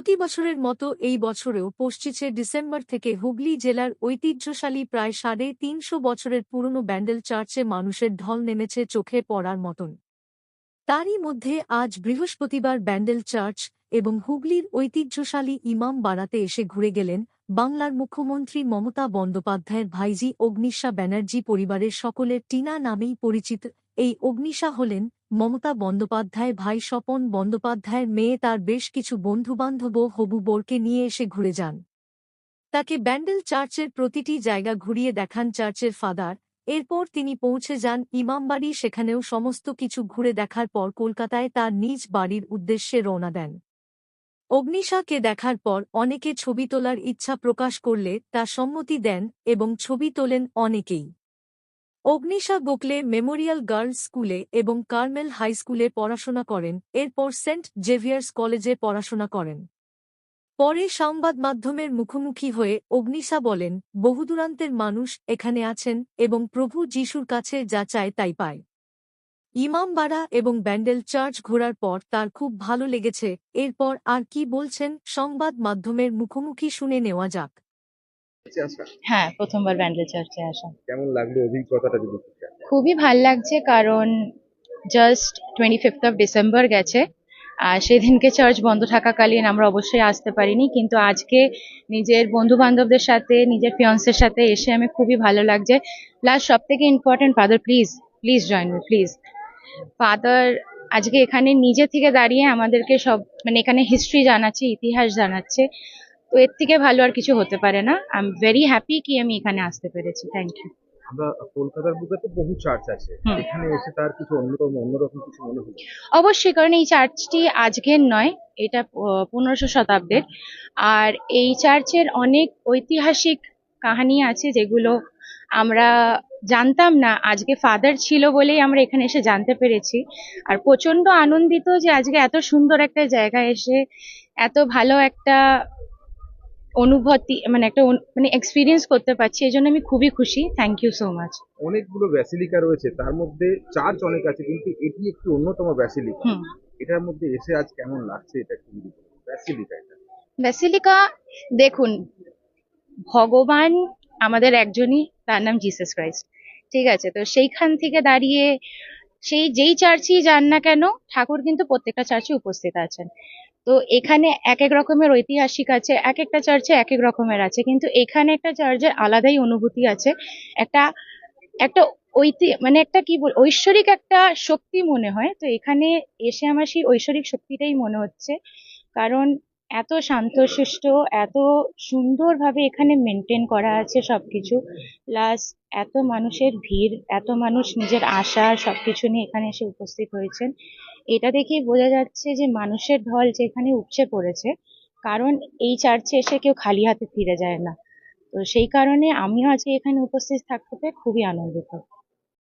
প্রতি বছরের মতো এই বছরেও 25 ডিসেম্বর থেকে হুগলি জেলার ঐতিহ্যশালী প্রায় 350 বছরের পুরনো ব্যান্ডেল চার্চে মানুষের ঢল নেমেছে চোখে পড়ার মতন। তারই মধ্যে আজ বৃহস্পতিবার ব্যান্ডেল চার্চ এবং হুগলির ঐতিহ্যশালী ইমাম বাড়াতে এসে ঘুরে গেলেন বাংলার মুখ্যমন্ত্রী মমতা বন্দ্যোপাধ্যায়ের ভাইঝি অগ্নিশা ব্যানার্জি পরিবারের সকলের টিনা নামেই পরিচিত এই অগ্নিশা হলেন মমতা বন্দ্যোপাধ্যায় ভাই স্বপন বন্দ্যোপাধ্যায়ের মেয়ে। তার বেশ কিছু বন্ধুবান্ধবও হবু বরকে নিয়ে এসে ঘুরে যান। তাকে ব্যান্ডেল চার্চের প্রতিটি জায়গা ঘুরিয়ে দেখান চার্চের ফাদার। এরপর তিনি পৌঁছে যান ইমামবাড়ি, সেখানেও সমস্ত কিছু ঘুরে দেখার পর কলকাতায় তার নিজ বাড়ির উদ্দেশ্যে রওনা দেন। অগ্নিশাকে দেখার পর অনেকে ছবি তোলার ইচ্ছা প্রকাশ করলে তা সম্মতি দেন এবং ছবি তোলেন অনেকেই। অগ্নিশা গোখলে মেমোরিয়াল গার্লস স্কুলে এবং কার্মেল হাই স্কুলে পড়াশোনা করেন, এরপর সেন্ট জেভিয়ার্স কলেজে পড়াশোনা করেন। পরে সংবাদ মাধ্যমের মুখোমুখি হয়ে অগ্নিশা বলেন, বহুদূরান্তের মানুষ এখানে আছেন এবং প্রভু যিশুর কাছে যা চায় তাই পায়। ইমামবাড়া এবং ব্যান্ডেল চার্চ ঘোরার পর তার খুব ভালো লেগেছে। এরপর আর কি বলছেন সংবাদ মাধ্যমের মুখোমুখি শুনে নেওয়া যাক। হ্যাঁ, প্রথমবার ব্যান্ডেল চার্চে আসা। কেমন লাগলো অভিজ্ঞতাটা যদি একটু share করেন? খুবই ভাল লাগছে, কারণ জাস্ট 25th ডিসেম্বর গেছে আর সেদিনকে চার্চ বন্ধ থাকাকালীন আমরা অবশ্যই আসতে পারিনি, কিন্তু আজকে নিজের বন্ধু বান্ধবদের সাথে নিজের ফিয়ান্সের সাথে এসে আমি খুবই ভালো লাগছে। প্লাস সব থেকে important, father please please join me please. Father আজকে এখানে নিজে থেকে দাঁড়িয়ে আমাদেরকে সব এখানে হিস্ট্রি জানাচ্ছে, ইতিহাস জানাচ্ছে। তো এর থেকে ভালো আর কিছু হতে পারে না। আই এম ভেরি হ্যাপি কি আমি এখানে আসতে পেরেছি। Thank you. আমরা কলকাতার বুকে তো বহু চার্চ আছে, এখানে এসে তার কিছু অন্যরকম কিছু মনে হলো? অবশ্যই, কারণ এই চার্চটি আজকের নয়, এটা 1500 শতাব্দীর। আর এই চার্চের অনেক ঐতিহাসিক কাহিনী আছে যেগুলো আমরা জানতাম না, আজকে ফাদার ছিল বলেই আমরা এখানে এসে জানতে পেরেছি। আর প্রচন্ড আনন্দিত যে আজকে এত সুন্দর একটা জায়গায় এসে এত ভালো একটা অনুভূতি একটা এক্সপিরিয়েন্স করতে পারছি, এই জন্য আমি খুবই খুশি। Thank you so much. অনেকগুলো ব্যাসিলিকা রয়েছে, তার মধ্যে চার্চ অনেক আছে, কিন্তু এটি একটি অন্যতম ব্যাসিলিকা। এটার মধ্যে এসে আজ কেমন লাগছে, এটা একটু যদি বলেন। ব্যাসিলিকা এটা ব্যাসিলিকা, দেখুন, ভগবান আমাদের একজনই, তার নাম জিসাস ক্রাইস্ট। ঠিক আছে, তো সেইখান থেকে দাঁড়িয়ে যেই চার্চই যান না কেন, ঠাকুর কিন্তু প্রত্যেকটা চার্চে উপস্থিত আছেন। তো এখানে এক এক রকমের ঐতিহাসিক আছে, এক একটা চার্চে এক এক রকমের আছে, কিন্তু এখানে একটা চার্চের আলাদাই অনুভূতি আছে। একটা একটা একটা কি বল, ঐশ্বরিক একটা শক্তি মনে হয়। তো এখানে এসে আমার সেই ঐশ্বরিক শক্তিটাই মনে হচ্ছে, কারণ এত শান্তশিষ্ট, এত সুন্দরভাবে এখানে মেনটেন করা আছে সবকিছু। প্লাস এত মানুষের ভিড়, এত মানুষ নিজের আশা সবকিছু নিয়ে এখানে এসে উপস্থিত হয়েছেন। এটা দেখেই বোঝা যাচ্ছে যে মানুষের ঢল যে এখানে উপচে পড়েছে, কারণ এই চার্চে এসে কেউ খালি হাতে ফিরে যায় না। তো সেই কারণে আমিও আজকে এখানে উপস্থিত থাকতে পেরে খুবই আনন্দিত।